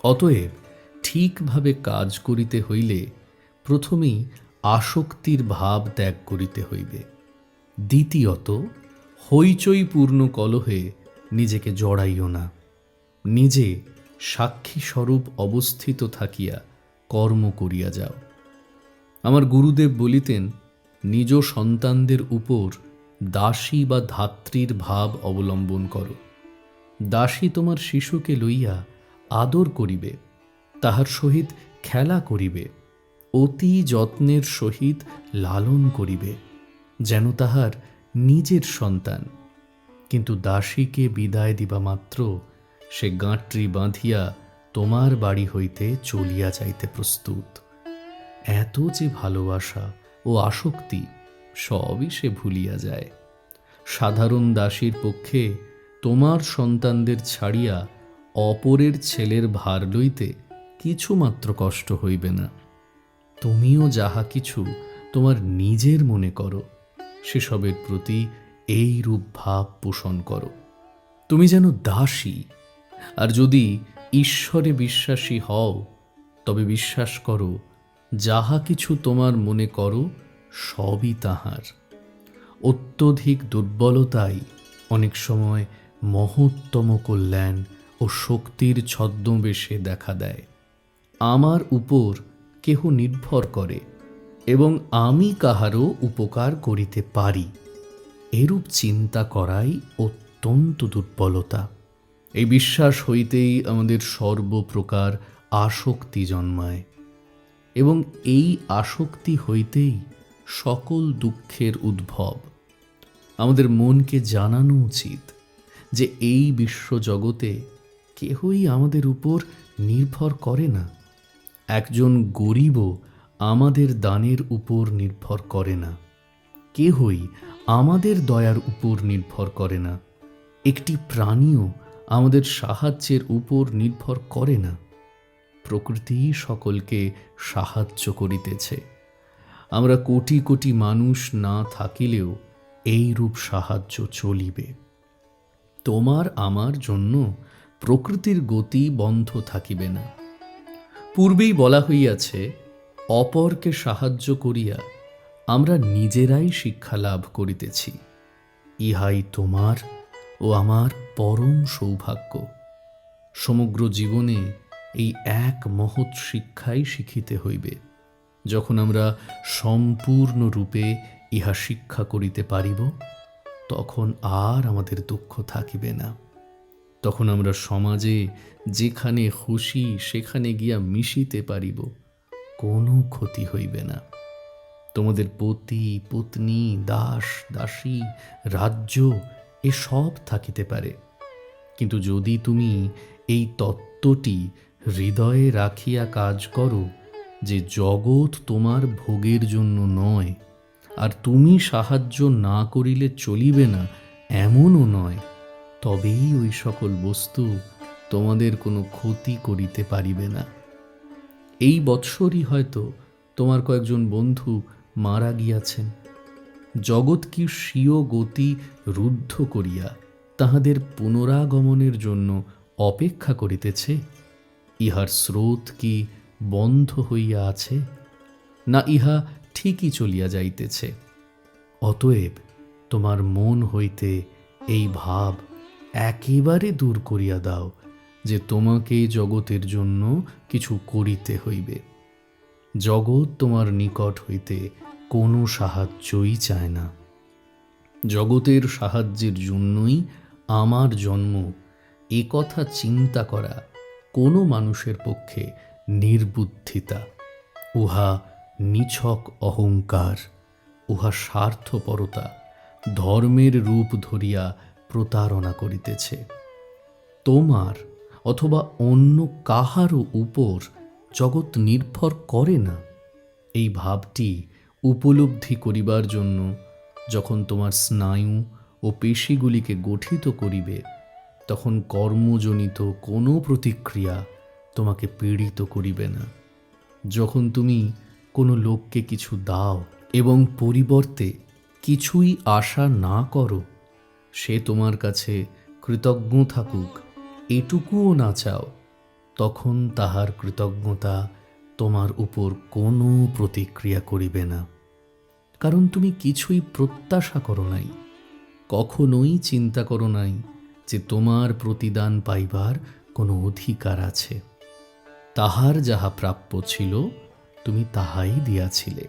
অতএব ঠিকভাবে কাজ করিতে হইলে প্রথমেই আসক্তির ভাব ত্যাগ করিতে হইবে। দ্বিতীয়ত, হইচইপূর্ণ কলহে নিজেকে জড়াইও না। নিজে সাক্ষী স্বরূপ অবস্থিত থাকিয়া কর্ম করিয়া যাও। আমার গুরুদেব বলিতেন, নিজ সন্তানদের উপর দাসী বা ধাত্রীর ভাব অবলম্বন করো। দাসী তোমার শিশুকে লইয়া আদর করিবে, তাহার সহিত খেলা করিবে, অতি যত্নের সহিত লালন করিবে, যেন তাহার নিজের সন্তান। কিন্তু দাসীকে বিদায় দিবা মাত্র সে গাঁটরি বাঁধিয়া তোমার বাড়ি হইতে চলিয়া যাইতে প্রস্তুত। এত যে ভালোবাসা ও আসক্তি, সবই সে ভুলিয়া যায়। সাধারণ দাসীর পক্ষে তোমার সন্তানদের ছাড়িয়া অপরের ছেলের ভার লইতে কিছুমাত্র কষ্ট হইবে না। তুমিও যাহা কিছু তোমার নিজের মনে করো, সেসবের প্রতি এই রূপ ভাব পোষণ করো। তুমি যেন দাসী। আর যদি ঈশ্বরে বিশ্বাসী হও, তবে বিশ্বাস করো, যাহা কিছু তোমার মনে করো সবই তাহার। অত্যধিক দুর্বলতাই অনেক সময় মহত্তম কল্যাণ ও শক্তির ছদ্মবেশে দেখা দেয়। আমার উপর কেহ নির্ভর করে এবং আমি কাহারও উপকার করিতে পারি, এরূপ চিন্তা করাই অত্যন্ত দুর্বলতা। এই বিশ্বাস হইতেই আমাদের সর্বপ্রকার আসক্তি জন্মায় এবং এই আসক্তি হইতেই সকল দুঃখের উদ্ভব। আমাদের মনকে জানানো উচিত যে এই বিশ্বজগতে কেহই আমাদের উপর নির্ভর করে না। একজন গরিবও আমাদের দানের উপর নির্ভর করে না। কেহই আমাদের দয়ার উপর নির্ভর করে না। একটি প্রাণীও আমাদের সাহায্যের উপর নির্ভর করে না। প্রকৃতি সকলকে সাহায্য করিতেছে। আমরা কোটি কোটি মানুষ না থাকিলেও এই রূপ সাহায্য চলিবে। তোমার আমার জন্য প্রকৃতির গতি বন্ধ থাকিবে না। পূর্বেই বলা হইয়াছে, অপরকে সাহায্য করিয়া আমরা নিজেরাই শিক্ষা লাভ করিতেছি। ইহাই তোমার ও আমার পরম সৌভাগ্য। সমগ্র জীবনে এই এক মহৎ শিক্ষাই শিখিতে হইবে। যখন আমরা সম্পূর্ণরূপে ইহা শিক্ষা করিতে পারিব, তখন আর আমাদের দুঃখ থাকিবে না। তখন আমরা সমাজে যেখানে খুশি সেখানে গিয়া মিশিতে পারিব, কোনো ক্ষতি হইবে না। তোমাদের পতি, পত্নী, দাস, দাসী, রাজ্য এসব থাকিতে পারে, কিন্তু যদি তুমি এই তত্ত্বটি হৃদয়ে রাখিয়া কাজ করো যে জগৎ তোমার ভোগের জন্য নয়, আর তুমি সাহায্য না করিলে চলিবে না এমনও নয়, তবেই ওই সকল বস্তু তোমাদের কোনো ক্ষতি করিতে পারিবে না। এই বৎসরই হয়তো তোমার কয়েকজন বন্ধু মারা গিয়াছেন। জগৎ কি স্বীয় গতি রুদ্ধ করিয়া তাহাদের পুনরাগমনের জন্য অপেক্ষা করিতেছে? ইহার স্রোত কি বন্ধ হইয়া আছে, না ইহা ঠিকই চলিয়া যাইতেছে? অতএব তোমার মন হইতে এই ভাব একেবারে দূর করিয়া দাও যে তোমাকে জগতের জন্য কিছু করিতে হইবে। জগৎ তোমার নিকট হইতে কোনো সাহায্যই চায় না। জগতের সাহায্যের জন্যই আমার জন্ম, এ কথা চিন্তা করা কোনো মানুষের পক্ষে নির্বুদ্ধিতা। উহা নিছক অহংকার, উহা স্বার্থপরতা, ধর্মের রূপ ধরিয়া প্রতারণা করিতেছে। তোমার অথবা অন্য কাহারও উপর জগৎ নির্ভর করে না। এই ভাবটি উপলব্ধি করিবার জন্য যখন তোমার স্নায়ু ও পেশিগুলিকে গঠিত করিবে, তখন কর্মজনিত কোনো প্রতিক্রিয়া তোমাকে পীড়িত করিবে না। যখন তুমি কোনো লোককে কিছু দাও এবং পরিবর্তে কিছুই আশা না করো, সে তোমার কাছে কৃতজ্ঞ থাকুক এটুকুও না চাও, তখন তাহার কৃতজ্ঞতা তোমার উপর কোনো প্রতিক্রিয়া করিবে না, কারণ তুমি কিছুই প্রত্যাশা করো নাই, কখনোই চিন্তা করো নাই যে তোমার প্রতিদান পাইবার কোনো অধিকার আছে। তাহার যাহা প্রাপ্য ছিল তুমি তাহাই দিয়াছিলে।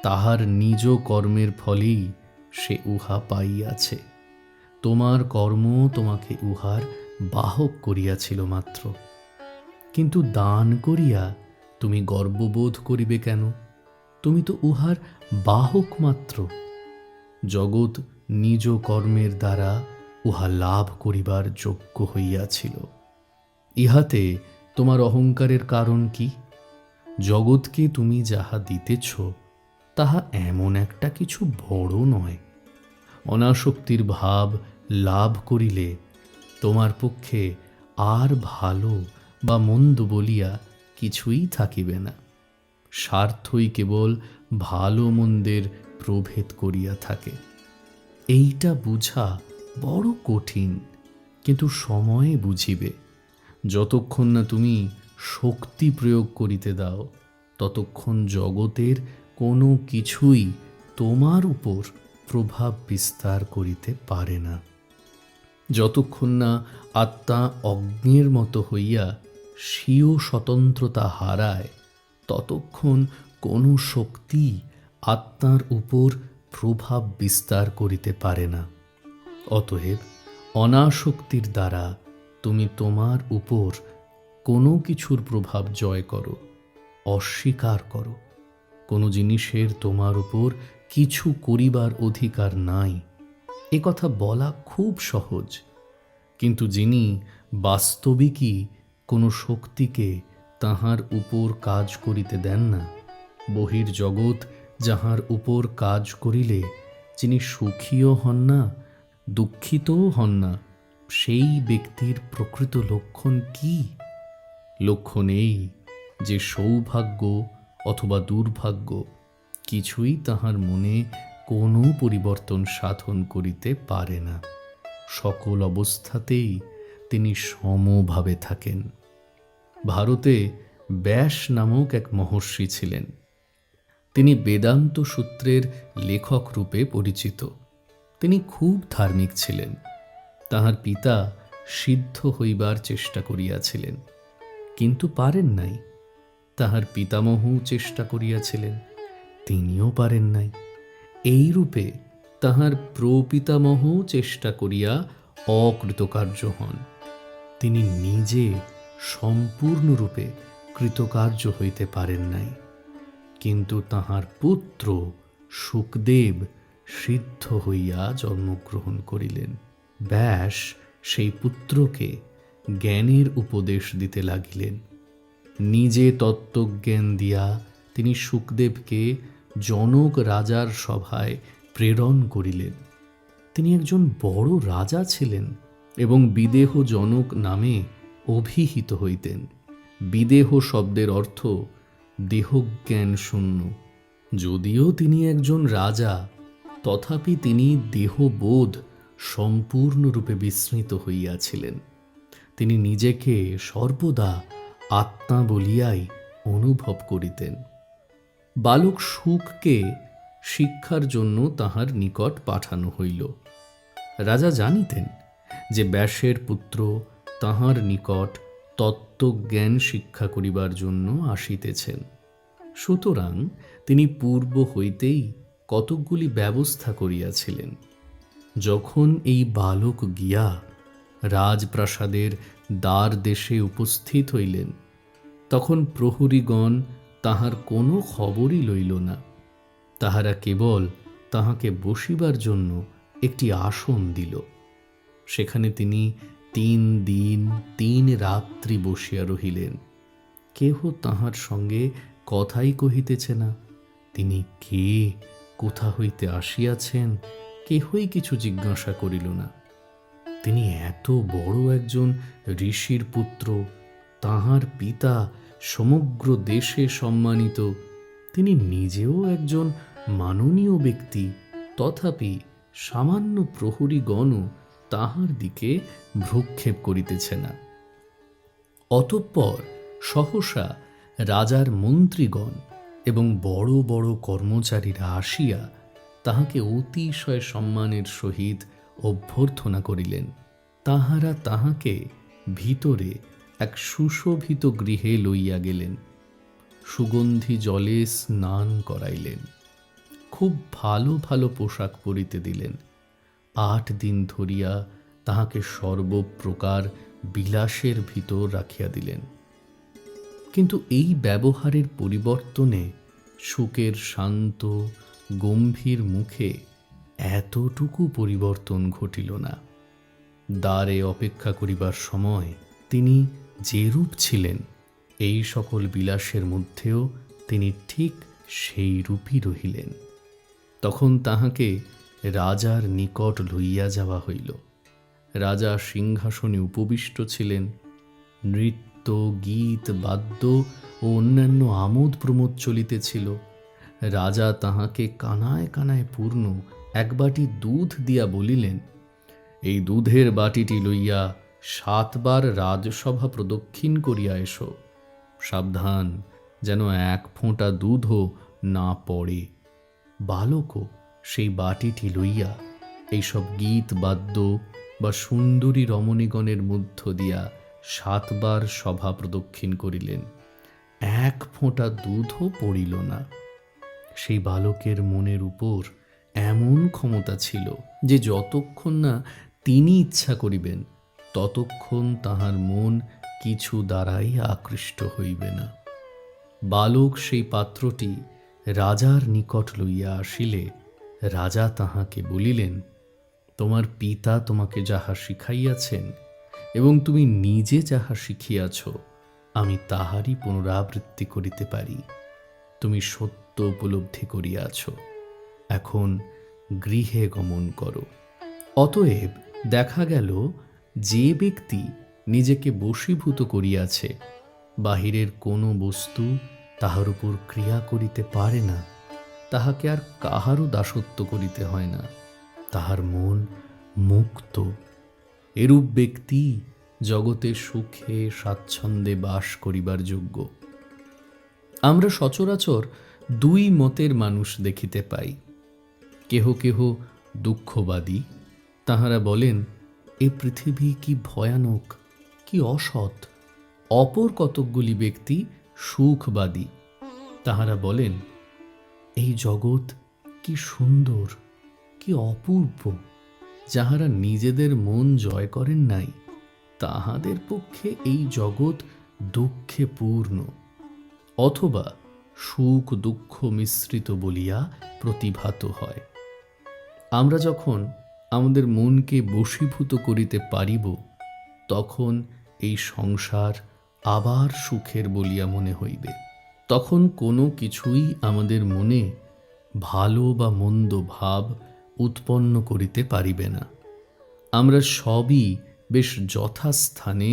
তাহার নিজ কর্মের ফলেই সে উহা পাইয়াছে। তোমার কর্ম তোমাকে উহার বাহক করিয়াছিল মাত্র। কিন্তু দান করিয়া তুমি গর্ববোধ করিবে কেন? তুমি তো উহার বাহক মাত্র। জগৎ নিজ কর্মের দ্বারা উহা লাভ করিবার যোগ্য হইয়াছিল। ইহাতে তোমার অহংকারের কারণ কি? জগৎকে তুমি যাহা দিতেছ তাহা এমন একটা কিছু বড় নয়। অনাসক্তির ভাব লাভ করিলে তোমার পক্ষে আর ভালো বা মন্দ বলিয়া কিছুই থাকিবে না। স্বার্থই কেবল ভালো মন্দের প্রভেদ করিয়া থাকে। এইটা বুঝা বড় কঠিন, কিন্তু সময়ে বুঝিবে। যতক্ষণ না তুমি শক্তি প্রয়োগ করিতে দাও, ততক্ষণ জগতের কোনো কিছুই তোমার উপর প্রভাব বিস্তার করিতে পারে না। যতক্ষণ না আত্মা অগ্নির মতো হইয়া স্বীয় স্বতন্ত্রতা হারায়, ততক্ষণ কোনো শক্তি আত্মার উপর প্রভাব বিস্তার করিতে পারে না। অতএব অনাসক্তির দ্বারা তুমি তোমার উপর কোনো কিছুর প্রভাব জয় করো, অস্বীকার করো। কোনো জিনিসের তোমার উপর কিছু করিবার অধিকার নাই, এ কথা বলা খুব সহজ। কিন্তু যিনি বাস্তবিকই কোনো শক্তিকে তাহার উপর কাজ করিতে দেন না, বহির্জগৎ যাহার উপর কাজ করিলে যিনি সুখীও হন না, দুঃখিতও হন না, সেই ব্যক্তির প্রকৃত লক্ষণ কি? লক্ষণ এই যে সৌভাগ্য অথবা দুর্ভাগ্য কিছুই তাহার মনে কোনো পরিবর্তন সাধন করিতে পারে না। সকল অবস্থাতেই তিনি সমভাবে থাকেন। ভারতে ব্যাস নামক এক মহর্ষি ছিলেন। তিনি বেদান্ত সূত্রের লেখক রূপে পরিচিত। তিনি খুব ধার্মিক ছিলেন। তাহার পিতা সিদ্ধ হইবার চেষ্টা করিয়াছিলেন, কিন্তু পারেন নাই। তাহার পিতামহও চেষ্টা করিয়াছিলেন, তিনিও পারেন নাই। এই রূপে তাহার প্রপিতামহ চেষ্টা করিয়া অকৃতকার্য হন। তিনি নিজে সম্পূর্ণরূপে কৃতকার্য হইতে পারেন নাই। কিন্তু তাহার পুত্র শুকদেব সিদ্ধ হইয়া জন্মগ্রহণ করিলেন। ব্যাস সেই পুত্রকে জ্ঞানের উপদেশ দিতে লাগিলেন। নিজে তত্ত্বজ্ঞান দিয়া তিনি শুকদেবকে জনক রাজার সভায় প্রেরণ করিলেন। তিনি একজন বড় রাজা ছিলেন এবং বিদেহ জনক নামে অভিহিত হইতেন। বিদেহ শব্দের অর্থ দেহজ্ঞান শূন্য। যদিও তিনি একজন রাজা, তথাপি তিনি দেহবোধ সম্পূর্ণরূপে বিস্মৃত হইয়াছিলেন। তিনি নিজেকে সর্বদা আত্মা বলিয়াই অনুভব করিতেন। বালক শুককে শিক্ষার জন্য তাহার নিকট পাঠানো হইল। রাজা জানিতেন যে ব্যাসের পুত্র তাহার নিকট তত্ত্বজ্ঞান শিক্ষা করিবার জন্য আসিতেছেন। সুতরাং তিনি পূর্ব হইতেই কতকগুলি ব্যবস্থা করিয়াছিলেন। যখন এই বালক গিয়া রাজপ্রাসাদের দ্বার দেশে উপস্থিত হইলেন, তখন প্রহরীগণ তাহার কোনো খবরই লইল না। তাহারা কেবল তাহাকে বসিবার জন্য একটি আসন দিল। সেখানে তিনি 3 দিন 3 রাত্রি বসিয়া রহিলেন। কেহ তাহার সঙ্গে কথাই কহিতেছে না। তিনি কে, কোথা হইতে আসিয়াছেন, কেহই কিছু জিজ্ঞাসা করিল না। তিনি এত বড় একজন ঋষির পুত্র, তাহার পিতা সমগ্র দেশে সম্মানিত, তিনি নিজেও একজন মাননীয় ব্যক্তি, তথাপি সামান্য প্রহরীগণও তাহার দিকে ভ্রুক্ষেপ করিতেছে না। অতঃপর সহসা রাজার মন্ত্রীগণ এবং বড় বড় কর্মচারীরা আসিয়া তাহাকে অতিশয় সম্মানের সহিত অভ্যর্থনা করিলেন। তাহারা তাহাকে ভিতরে এক সুশোভিত গৃহে লইয়া গেলেন, সুগন্ধি জলে স্নান করাইলেন, খুব ভালো ভালো পোশাক পরিতে দিলেন। 8 দিন ধরিয়া তাহাকে সর্বপ্রকার বিলাসের ভিতর রাখিয়া দিলেন। কিন্তু এই ব্যবহারের পরিবর্তনে শুকের শান্ত গম্ভীর মুখে এতটুকু পরিবর্তন ঘটিল না। দ্বারে অপেক্ষা করিবার সময় তিনি যেরূপ ছিলেন, এই সকল বিলাসের মধ্যেও তিনি ঠিক সেই রূপই রহিলেন। তখন তাহাকে রাজার নিকট লইয়া যাওয়া হইল। রাজা সিংহাসনে উপবিষ্ট ছিলেন। নৃত্য, গীত, বাদ্য ও অন্যান্য আমোদ প্রমোদ চলিতেছিল। রাজা তাহাকে কানায় কানায় পূর্ণ এক বাটি দুধ দিয়া বলিলেন, এই দুধের বাটিটি লইয়া 7 বার রাজসভা প্রদক্ষিণ করিয়া এসো। সাবধান যেন 1 ফোঁটা দুধও না পড়ে। বালকও সেই বাটিটি লইয়া এইসব গীত বাদ্য বা সুন্দরী রমণীগণের মধ্য দিয়া 7 বার সভা প্রদক্ষিণ করিলেন। 1 ফোঁটা দুধও পড়িল না। সেই বালকের মনের উপর এমন ক্ষমতা ছিল যে যতক্ষণ না তিনি ইচ্ছা করিবেন ততক্ষণ তাহার মন কিছু দ্বারাই আকৃষ্ট হইবে না। বালক সেই পাত্রটি রাজার নিকট লইয়া আসিলে রাজা তাহাকে বলিলেন, তোমার পিতা তোমাকে যাহা শিখাইয়াছেন এবং তুমি নিজে যাহা শিখিয়াছ, আমি তাহারই পুনরাবৃত্তি করিতে পারি। তুমি সত্য উপলব্ধি করিয়াছ, এখন গৃহে গমন করো। অতএব দেখা গেল, যে ব্যক্তি নিজেকে বশীভূত করিয়াছে, বাহিরের কোনো বস্তু তাহার উপর ক্রিয়া করিতে পারে না, তাহাকে আর কাহারও দাসত্ব করিতে হয় না। তাহার মন মুক্ত। এরূপ ব্যক্তি জগতে সুখে স্বাচ্ছন্দ্যে বাস করিবার যোগ্য। আমরা সচরাচর 2 মতের মানুষ দেখিতে পাই। কেহ কেহ দুঃখবাদী। তাহারা বলেন, এ পৃথিবী কি ভয়ানক, কি অসৎ। অপর কতকগুলি ব্যক্তি সুখবাদী। তাহারা বলেন, এই জগৎ কি সুন্দর, কি অপূর্ব। যাহারা নিজেদের মন জয় করেন নাই, তাহাদের পক্ষে এই জগৎ দুঃখে পূর্ণ। অথবা সুখ দুঃখ মিশ্রিত বলিয়া প্রতিভাত হয়। আমরা যখন আমাদের মনকে বশীভূত করিতে পারিব, তখন এই সংসার আবার সুখের বলিয়া মনে হইবে। তখন কোনো কিছুই আমাদের মনে ভালো বা মন্দ ভাব উৎপন্ন করিতে পারিবে না। আমরা সবই বেশ যথাস্থানে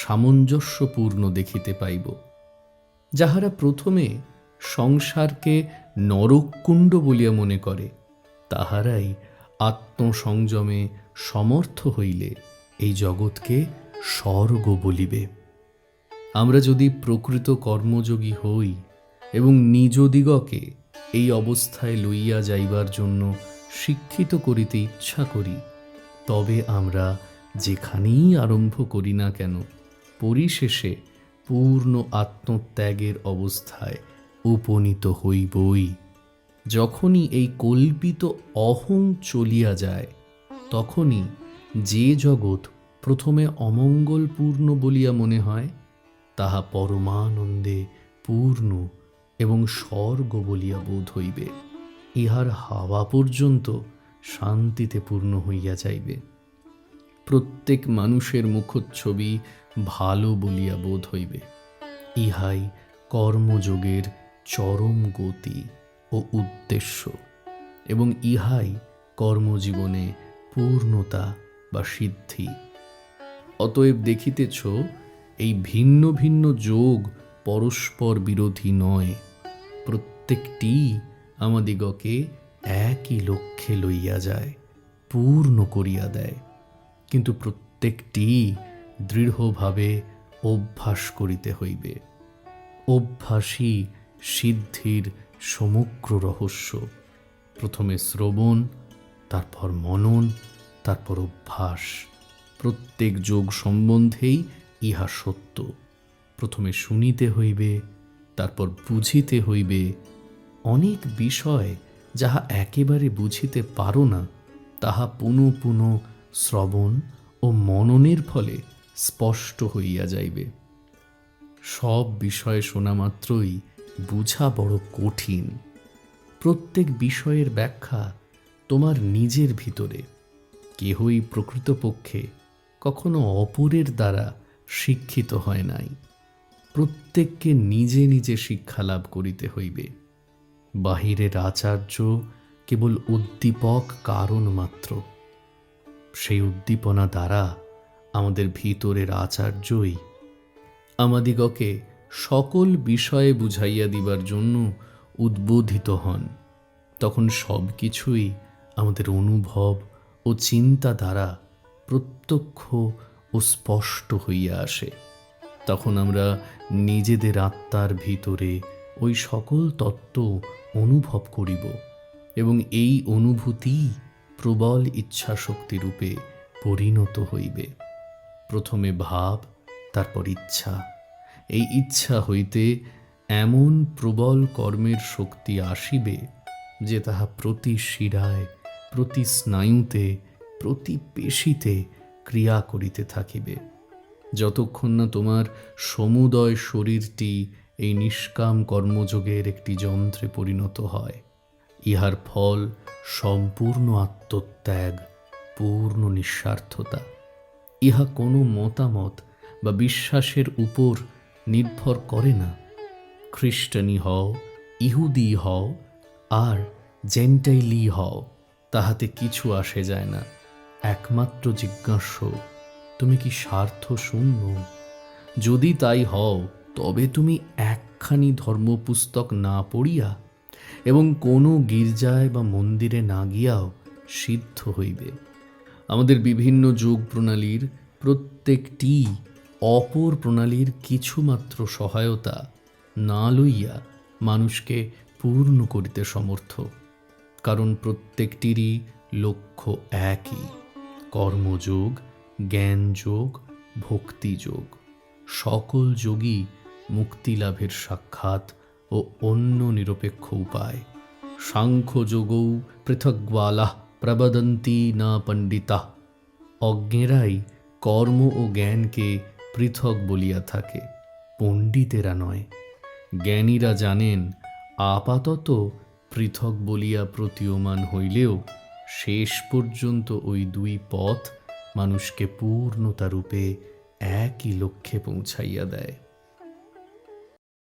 সামঞ্জস্যপূর্ণ দেখিতে পাইব। যাহারা প্রথমে সংসারকে নরককুণ্ড বলিয়া মনে করে, তাহারাই আত্মসংযমে সমর্থ হইলে এই জগৎকে স্বর্গ বলিবে। আমরা যদি প্রকৃত কর্মযোগী হই এবং নিজদিগকে এই অবস্থায় লইয়া যাইবার জন্য শিক্ষিত করিতে ইচ্ছা করি, তবে আমরা যেখানেই আরম্ভ করি না কেন, পরিশেষে পূর্ণ আত্মত্যাগের অবস্থায় উপনীত হইবই। যখনই এই কল্পিত অহং চলিয়া যায়, তখনই যে জগৎ প্রথমে অমঙ্গলপূর্ণ বলিয়া মনে হয়, তাহা পরমানন্দে পূর্ণ এবং স্বর্গ বলিয়া বোধ হইবে। ইহার হাওয়া পর্যন্ত শান্তিতে পূর্ণ হইয়া যাইবে। প্রত্যেক মানুষের মুখচ্ছবি ভালো বলিয়া বোধ হইবে। ইহাই কর্মযোগের চরম গতি ও উদ্দেশ্য, এবং ইহাই কর্মজীবনে পূর্ণতা বা সিদ্ধি। অতএব দেখিতেছ, এই ভিন্ন ভিন্ন যোগ পরস্পর বিরোধী নয়, প্রত্যেকটি আমাদিগকে একই লক্ষ্যে লইয়া যায়, পূর্ণ করিয়া দেয়। কিন্তু প্রত্যেকটি দৃঢ়ভাবে ও অভ্যাস করিতে হইবে। অভ্যাসই সিদ্ধির সমগ্র রহস্য। প্রথমে শ্রবণ, তারপর মনন, তারপর অভ্যাস। প্রত্যেক যোগ সম্বন্ধেই ইহা সত্য। প্রথমে শুনিতে হইবে, তারপর বুঝিতে হইবে। অনেক বিষয় যাহা একেবারে বুঝিতে পারো না, তাহা পুনঃ পুনঃ শ্রবণ ও মননের ফলে স্পষ্ট হইয়া যাইবে। সব বিষয় শোনা মাত্রই বুঝা বড় কঠিন। প্রত্যেক বিষয়ের ব্যাখ্যা তোমার নিজের ভিতরে। কেহই প্রকৃতপক্ষে কখনো অপরের দ্বারা শিক্ষিত হয় নাই। প্রত্যেককে নিজে নিজে শিক্ষা লাভ করিতে হইবে। বাহিরের আচার্য কেবল উদ্দীপক কারণ মাত্র। সেই উদ্দীপনা দ্বারা আমাদের ভিতরের আচার্যই আমাদিগকে সকল বিষয়ে বুঝাইয়া দিবার জন্য উদ্বোধিত হন। তখন সব কিছুই আমাদের অনুভব ও চিন্তা দ্বারা প্রত্যক্ষ ও স্পষ্ট হইয়া আসে। তখন আমরা নিজেদের আত্মার ভিতরে ওই সকল তত্ত্ব অনুভব করিব এবং এই অনুভূতি প্রবল ইচ্ছাশক্তি রূপে পরিণত হইবে। প্রথমে ভাব, তারপর ইচ্ছা। এই ইচ্ছা হইতে এমন প্রবল কর্মের শক্তি আসিবে যে তাহা প্রতি শিরায়, প্রতি স্নায়ুতে, প্রতি পেশিতে ক্রিয়া করিতে থাকিবে। যতক্ষণ না তোমার সমুদয় শরীরটি এই নিষ্কাম কর্মযোগের একটি যন্ত্রে পরিণত হয়। ইহার ফল সম্পূর্ণ আত্মত্যাগ, পূর্ণ নিঃস্বার্থতা। ইহা কোনো মতামত বা বিশ্বাসের উপর নির্ভর করে না। খ্রিস্টানি হও, ইহুদি হও আর জেন্টাইলি হও, তাহাতে কিছু আসে যায় না। একমাত্র জিজ্ঞাস্য, তুমি কি স্বার্থ শূন্য? যদি তাই হও, তবে তুমি একখানি ধর্মপুস্তক না পড়িয়া এবং কোনো গির্জায় বা মন্দিরে না গিয়াও সিদ্ধ হইবে। আমাদের বিভিন্ন যোগ প্রণালীর প্রত্যেকটি অপর প্রণালীর কিছুমাত্র সহায়তা না লইয়া মানুষকে পূর্ণ করিতে সমর্থ। কারণ প্রত্যেকটিরই লক্ষ্য একই: কর্মযোগ, জ্ঞানযোগ, ভক্তিযোগ। সকল যোগই মুক্তিলাভের সাক্ষাৎ ও অন্য নিরপেক্ষ উপায়। সাংখ্যযোগৌ পৃথগ্বালাঃ প্রবদন্তি না পণ্ডিতাঃ। অজ্ঞেরাই কর্ম ও জ্ঞানকে পৃথক বলিয়া থাকে, পণ্ডিতেরা নয়। জ্ঞানীরা জানেন আপাতত পৃথক বলিয়া প্রতীয়মান হইলেও শেষ পর্যন্ত ওই দুই পথ মানুষকে পূর্ণতারূপে একই লক্ষ্যে পৌঁছাইয়া দেয়।